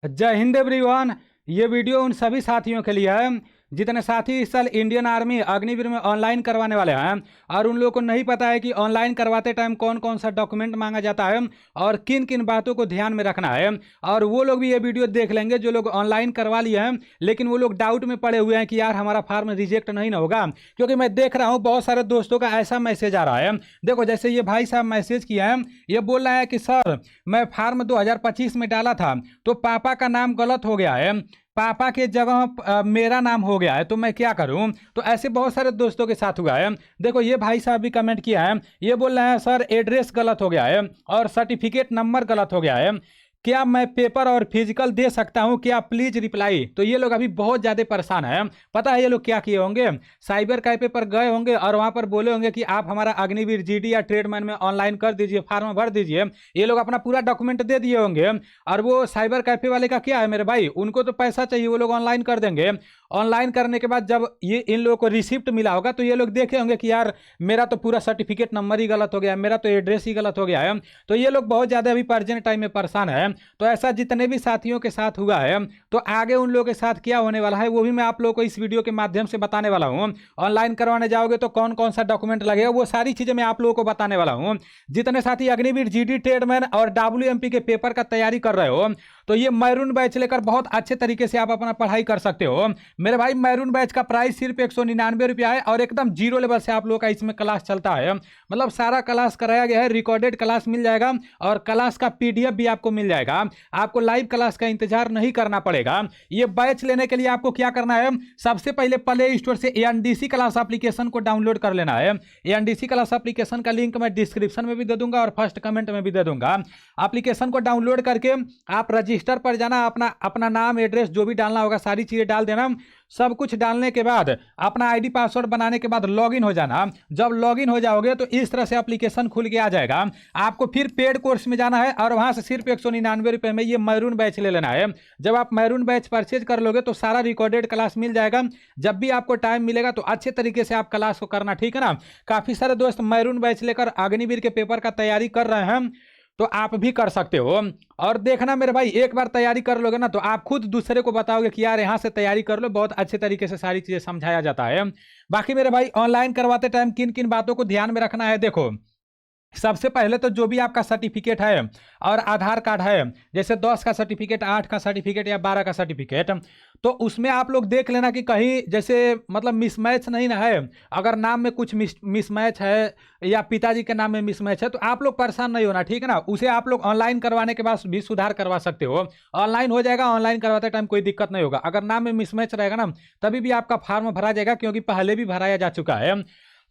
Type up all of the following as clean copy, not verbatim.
जय हिंद एवरीवन। ये वीडियो उन सभी साथियों के लिए है जितने साथी इस साल इंडियन आर्मी अग्निवीर में ऑनलाइन करवाने वाले हैं और उन लोगों को नहीं पता है कि ऑनलाइन करवाते टाइम कौन कौन सा डॉक्यूमेंट मांगा जाता है और किन किन बातों को ध्यान में रखना है। और वो लोग भी ये वीडियो देख लेंगे जो लोग ऑनलाइन करवा लिए हैं लेकिन वो लोग डाउट में पड़े हुए हैं कि यार हमारा फार्म रिजेक्ट नहीं ना होगा, क्योंकि मैं देख रहा हूँ बहुत सारे दोस्तों का ऐसा मैसेज आ रहा है। देखो जैसे ये भाई साहब मैसेज किया है, ये बोल रहा है कि सर मैं फार्म 2025 में डाला था तो पापा का नाम गलत हो गया है, पापा के जगह मेरा नाम हो गया है, तो मैं क्या करूं। तो ऐसे बहुत सारे दोस्तों के साथ हुआ है। देखो ये भाई साहब भी कमेंट किया है, ये बोल रहे हैं सर एड्रेस गलत हो गया है और सर्टिफिकेट नंबर गलत हो गया है, क्या मैं पेपर और फिजिकल दे सकता हूं, क्या प्लीज रिप्लाई। तो ये लोग अभी बहुत ज्यादा परेशान है। पता है ये लोग क्या किए होंगे, साइबर कैफे पर गए होंगे और वहां पर बोले होंगे कि आप हमारा अग्निवीर जीडी या ट्रेडमैन में ऑनलाइन कर दीजिए, फॉर्म भर दीजिए। ये लोग अपना पूरा डॉक्यूमेंट दे दिए होंगे और वो साइबर कैफे वाले का क्या है मेरे भाई, उनको तो पैसा चाहिए, वो लोग ऑनलाइन कर देंगे। ऑनलाइन करने के बाद जब ये इन लोगों को रिसिप्ट मिला होगा तो ये लोग देखे होंगे कि यार मेरा तो पूरा सर्टिफिकेट नंबर ही गलत हो गया है, मेरा तो एड्रेस ही गलत हो गया है। तो ये लोग बहुत ज़्यादा अभी प्रेजेंट टाइम में परेशान है। तो ऐसा जितने भी साथियों के साथ हुआ है तो आगे उन लोगों के साथ क्या होने वाला है वो भी मैं आप लोगों को इस वीडियो के माध्यम से बताने वाला हूँ। ऑनलाइन करवाने जाओगे तो कौन कौन सा डॉक्यूमेंट लगेगा वो सारी चीज़ें मैं आप लोगों को बताने वाला हूँ। जितने साथी अग्निवीर जीडी ट्रेडमैन और WMP के पेपर का तैयारी कर रहे हो तो ये मैरून बैच लेकर बहुत अच्छे तरीके से आप अपना पढ़ाई कर सकते हो मेरे भाई। मैरून बैच का प्राइस सिर्फ 199 रुपया है और एकदम जीरो लेवल से आप लोगों का इसमें क्लास चलता है, मतलब सारा क्लास कराया गया है, रिकॉर्डेड क्लास मिल जाएगा और क्लास का PDF भी आपको मिल जाएगा। आपको लाइव क्लास का इंतजार नहीं करना पड़ेगा। ये बैच लेने के लिए आपको क्या करना है, सबसे पहले प्ले स्टोर से ANDC क्लास एप्लीकेशन को डाउनलोड कर लेना है। ANDC क्लास एप्लीकेशन का लिंक मैं डिस्क्रिप्शन में भी दे दूंगा और फर्स्ट कमेंट में भी दे दूंगा। एप्लीकेशन को डाउनलोड करके आप रजिस्टर पर जाना, अपना नाम एड्रेस जो भी डालना होगा सारी चीजें डाल देना। सब कुछ डालने के बाद अपना ID पासवर्ड बनाने के बाद लॉगिन हो जाना। जब लॉगिन हो जाओगे तो इस तरह से एप्लीकेशन खुल के आ जाएगा। आपको फिर पेड कोर्स में जाना है और वहां से सिर्फ 199 रुपये में ये मैरून बैच ले लेना है। जब आप मैरून बैच परचेज कर लोगे तो सारा रिकॉर्डेड क्लास मिल जाएगा। जब भी आपको टाइम मिलेगा तो अच्छे तरीके से आप क्लास को करना, ठीक है ना। काफी सारे दोस्त मैरून बैच लेकर अग्निवीर के पेपर का तैयारी कर रहे हैं तो आप भी कर सकते हो। और देखना मेरे भाई, एक बार तैयारी कर लोगे ना तो आप खुद दूसरे को बताओगे कि यार यहाँ से तैयारी कर लो, बहुत अच्छे तरीके से सारी चीजें समझाया जाता है। बाकी मेरे भाई ऑनलाइन करवाते टाइम किन किन बातों को ध्यान में रखना है, देखो सबसे पहले तो जो भी आपका सर्टिफिकेट है और आधार कार्ड है, जैसे 10 का सर्टिफिकेट, 8 का सर्टिफिकेट या 12 का सर्टिफिकेट, तो उसमें आप लोग देख लेना कि कहीं जैसे मतलब मिसमैच नहीं ना है। अगर नाम में कुछ मिसमैच है या पिताजी के नाम में मिसमैच है तो आप लोग परेशान नहीं होना, ठीक है ना। उसे आप लोग ऑनलाइन करवाने के बाद भी सुधार करवा सकते हो, ऑनलाइन हो जाएगा। ऑनलाइन करवाते टाइम कोई दिक्कत नहीं होगा। अगर नाम में मिसमैच रहेगा ना तभी भी आपका फॉर्म भरा जाएगा, क्योंकि पहले भी भराया जा चुका है।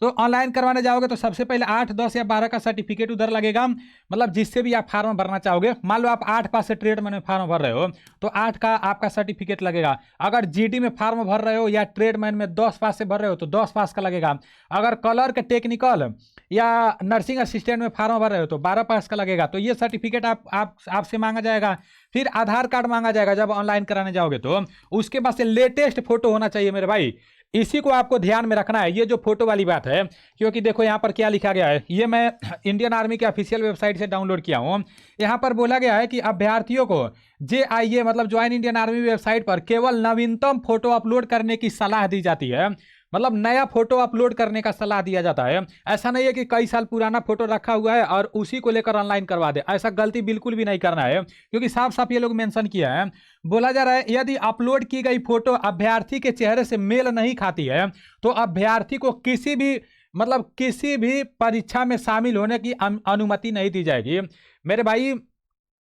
तो ऑनलाइन करवाने जाओगे तो सबसे पहले 8, 10 या 12 का सर्टिफिकेट उधर लगेगा, मतलब जिससे भी आप फार्म भरना चाहोगे। मान लो आप 8 पास से ट्रेडमैन में फार्म भर रहे हो तो 8 का आपका सर्टिफिकेट लगेगा। अगर GD में फार्म भर रहे हो या ट्रेडमैन में 10 पास से भर रहे हो तो 10 पास का लगेगा। अगर क्लर्क, टेक्निकल या नर्सिंग असिस्टेंट में फार्म भर रहे हो तो 12 पास का लगेगा। तो ये सर्टिफिकेट आपसे मांगा जाएगा। फिर आधार कार्ड मांगा जाएगा जब ऑनलाइन कराने जाओगे तो। उसके बाद से लेटेस्ट फोटो होना चाहिए मेरे भाई, इसी को आपको ध्यान में रखना है, ये जो फोटो वाली बात है। क्योंकि देखो यहाँ पर क्या लिखा गया है, ये मैं इंडियन आर्मी के ऑफिशियल वेबसाइट से डाउनलोड किया हूँ। यहाँ पर बोला गया है कि अभ्यर्थियों को JIA मतलब ज्वाइन इंडियन आर्मी वेबसाइट पर केवल नवीनतम फोटो अपलोड करने की सलाह दी जाती है। मतलब नया फोटो अपलोड करने का सलाह दिया जाता है। ऐसा नहीं है कि कई साल पुराना फोटो रखा हुआ है और उसी को लेकर ऑनलाइन करवा दे, ऐसा गलती बिल्कुल भी नहीं करना है। क्योंकि साफ साफ ये लोग मेंशन किया है, बोला जा रहा है यदि अपलोड की गई फोटो अभ्यर्थी के चेहरे से मेल नहीं खाती है तो अभ्यर्थी को किसी भी परीक्षा में शामिल होने की अनुमति नहीं दी जाएगी। मेरे भाई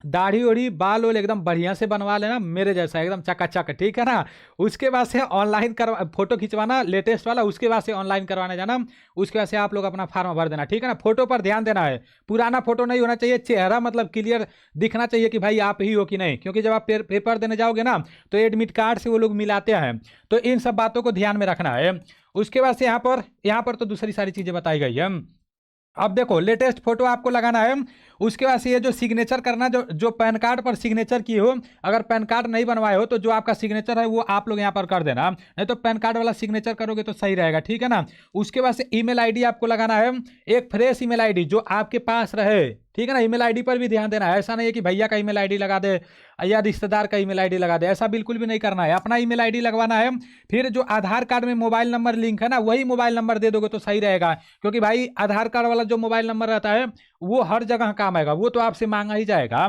दाढ़ी ओढ़ी बाल ओल एकदम बढ़िया से बनवा लेना, मेरे जैसा एकदम चकाचक, ठीक है ना। उसके बाद से ऑनलाइन करवा, फोटो खिंचवाना लेटेस्ट वाला, उसके बाद से ऑनलाइन करवाने जाना। उसके बाद से आप लोग अपना फार्म भर देना, ठीक है ना। फोटो पर ध्यान देना है, पुराना फोटो नहीं होना चाहिए, चेहरा मतलब क्लियर दिखना चाहिए कि भाई आप ही हो कि नहीं। क्योंकि जब आप पेपर देने जाओगे ना तो एडमिट कार्ड से वो लोग मिलाते हैं, तो इन सब बातों को ध्यान में रखना है। उसके बाद से यहाँ पर तो दूसरी सारी चीज़ें बताई गई है। अब देखो लेटेस्ट फोटो आपको लगाना है। उसके बाद से ये जो सिग्नेचर करना, जो पैन कार्ड पर सिग्नेचर की हो, अगर पैन कार्ड नहीं बनवाए हो तो जो आपका सिग्नेचर है वो आप लोग यहाँ पर कर देना, नहीं तो पैन कार्ड वाला सिग्नेचर करोगे तो सही रहेगा, ठीक है ना। उसके बाद से ईमेल ID आपको लगाना है, एक फ्रेश ईमेल ID जो आपके पास रहे, ठीक है ना। ईमेल आईडी पर भी ध्यान देना है, ऐसा नहीं है कि भैया का ईमेल आईडी लगा दे या रिश्तेदार का ईमेल आईडी लगा दे, ऐसा बिल्कुल भी नहीं करना है। अपना ईमेल आईडी लगवाना है। फिर जो आधार कार्ड में मोबाइल नंबर लिंक है ना, वही मोबाइल नंबर दे दोगे तो सही रहेगा, क्योंकि भाई आधार कार्ड वाला जो मोबाइल नंबर रहता है वो हर जगह काम आएगा, वो तो आपसे मांगा ही जाएगा।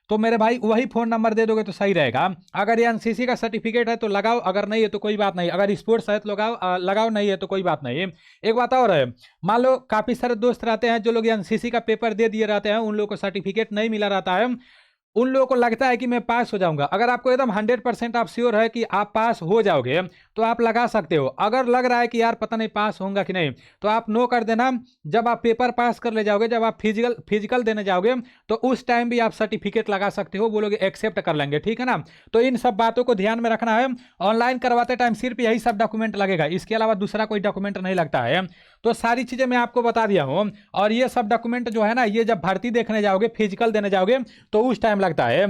तो मेरे भाई वही फोन नंबर दे दोगे तो सही रहेगा। अगर ये एनसीसी का सर्टिफिकेट है तो लगाओ, अगर नहीं है तो कोई बात नहीं, अगर स्पोर्ट्स है तो लगाओ, लगाओ नहीं है तो कोई बात नहीं। एक बात और है, मान लो काफी सारे दोस्त रहते हैं जो लोग एनसीसी का पेपर दे दिए रहते हैं, उन लोगों को सर्टिफिकेट नहीं मिला रहता है, उन लोगों को लगता है कि मैं पास हो जाऊंगा। अगर आपको एकदम 100% आप श्योर है कि आप पास हो जाओगे तो आप लगा सकते हो। अगर लग रहा है कि यार पता नहीं पास होऊंगा कि नहीं, तो आप नो कर देना। जब आप पेपर पास कर ले जाओगे, जब आप फिजिकल देने जाओगे, तो उस टाइम भी आप सर्टिफिकेट लगा सकते हो, वो लोग एक्सेप्ट कर लेंगे, ठीक है ना। तो इन सब बातों को ध्यान में रखना है। ऑनलाइन करवाते टाइम सिर्फ यही सब डॉक्यूमेंट लगेगा, इसके अलावा दूसरा कोई डॉक्यूमेंट नहीं लगता है। तो सारी चीजें मैं आपको बता दिया हूं। और ये सब डॉक्यूमेंट जो है ना, ये जब भर्ती देखने जाओगे, फिजिकल देने जाओगे, तो उस टाइम लगता है।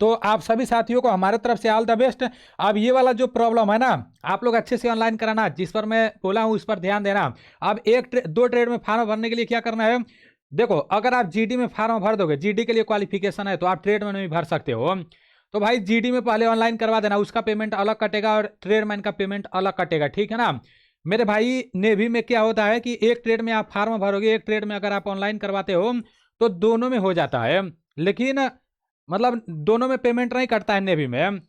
तो आप सभी साथियों को हमारे तरफ से ऑल द बेस्ट। अब ये वाला जो प्रॉब्लम है ना, आप लोग अच्छे से ऑनलाइन कराना, जिस पर मैं बोला हूं उस पर ध्यान देना। अब दो ट्रेड में फॉर्म भरने के लिए क्या करना है, देखो अगर आप जीडी में फॉर्म भर दोगे, जीडी के लिए क्वालिफिकेशन है, तो आप ट्रेड में भी भर सकते हो। तो भाई जीडी में पहले ऑनलाइन करवा देना, उसका पेमेंट अलग कटेगा और ट्रेडमैन का पेमेंट अलग कटेगा, ठीक है ना। मेरे भाई नेवी में क्या होता है कि एक ट्रेड में आप फॉर्म भरोगे, एक ट्रेड में अगर आप ऑनलाइन करवाते हो तो दोनों में हो जाता है, लेकिन मतलब दोनों में पेमेंट नहीं कटता है नेवी में,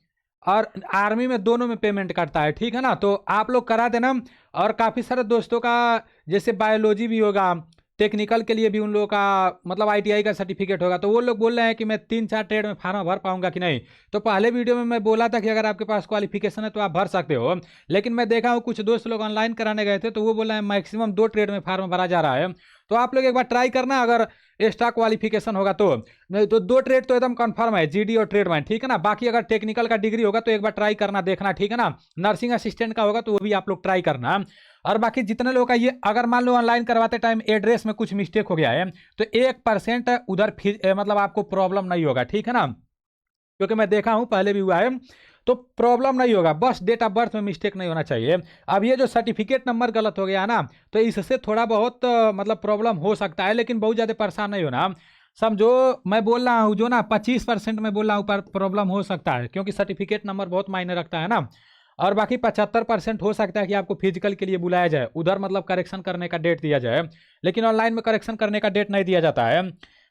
और आर्मी में दोनों में पेमेंट करता है, ठीक है ना। तो आप लोग करा देना। और काफ़ी सारे दोस्तों का जैसे बायोलॉजी भी होगा, टेक्निकल के लिए भी उन लोगों का मतलब आईटीआई का सर्टिफिकेट होगा, तो वो लोग बोल रहे हैं कि मैं 3-4 ट्रेड में फॉर्म भर पाऊंगा कि नहीं। तो पहले वीडियो में मैं बोला था कि अगर आपके पास क्वालिफिकेशन है तो आप भर सकते हो, लेकिन मैं देखा हूँ कुछ दोस्त लोग ऑनलाइन कराने गए थे तो वो बोल रहे हैं मैक्सिमम 2 ट्रेड में फॉर्म भरा जा रहा है। तो आप लोग एक बार ट्राई करना, अगर एक्स्ट्रा क्वालिफिकेशन होगा तो। नहीं तो 2 ट्रेड तो एकदम कंफर्म है, जीडी और ट्रेडमैन, ठीक है ना। बाकी अगर टेक्निकल का डिग्री होगा तो एक बार ट्राई करना, देखना, ठीक है ना। नर्सिंग असिस्टेंट का होगा तो वो भी आप लोग ट्राई करना। और बाकी जितने लोग का ये, अगर मान लो ऑनलाइन करवाते टाइम एड्रेस में कुछ मिस्टेक हो गया है तो 1% उधर मतलब आपको प्रॉब्लम नहीं होगा, ठीक है ना, क्योंकि मैं देखा हूं पहले भी हुआ है, तो प्रॉब्लम नहीं होगा, बस डेट ऑफ बर्थ में मिस्टेक नहीं होना चाहिए। अब ये जो सर्टिफिकेट नंबर गलत हो गया है ना, तो इससे थोड़ा बहुत मतलब प्रॉब्लम हो सकता है, लेकिन बहुत ज़्यादा परेशान नहीं होना। समझो मैं बोल रहा हूँ जो ना 25% में बोल रहा हूँ पर प्रॉब्लम हो सकता है, क्योंकि सर्टिफिकेट नंबर बहुत मायने रखता है ना। और बाकी 75% हो सकता है कि आपको फिजिकल के लिए बुलाया जाए, उधर मतलब करेक्शन करने का डेट दिया जाए, लेकिन ऑनलाइन में करेक्शन करने का डेट नहीं दिया जाता है।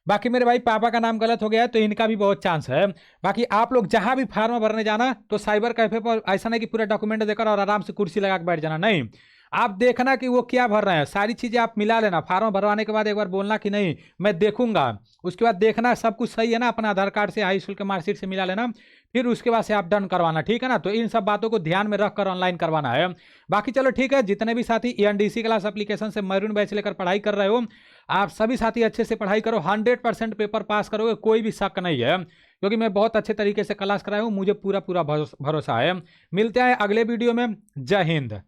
बाकी मेरे भाई पापा का नाम गलत हो गया है तो इनका भी बहुत चांस है। बाकी आप लोग जहां भी फार्म भरने जाना तो साइबर कैफे पर ऐसा नहीं कि पूरा डॉक्यूमेंट देकर और आराम से कुर्सी लगा के बैठ जाना, नहीं। आप देखना कि वो क्या भर रहे हैं, सारी चीज़ें आप मिला लेना। फार्म भरवाने के बाद एक बार बोलना कि नहीं मैं देखूंगा, उसके बाद देखना सब कुछ सही है ना, अपना आधार कार्ड से हाई स्कूल के मार्कशीट से मिला लेना, फिर उसके बाद से आप डन करवाना, ठीक है ना। तो इन सब बातों को ध्यान में रखकर ऑनलाइन करवाना है। बाकी चलो ठीक है, जितने भी साथी एनडीसी क्लास एप्लीकेशन से मैरून बैच लेकर पढ़ाई कर रहे हो, आप सभी साथी अच्छे से पढ़ाई करो, 100% पेपर पास करोगे, कोई भी शक नहीं है, क्योंकि मैं बहुत अच्छे तरीके से क्लास कराया हूँ, मुझे पूरा भरोसा है। मिलते हैं अगले वीडियो में। जय हिंद।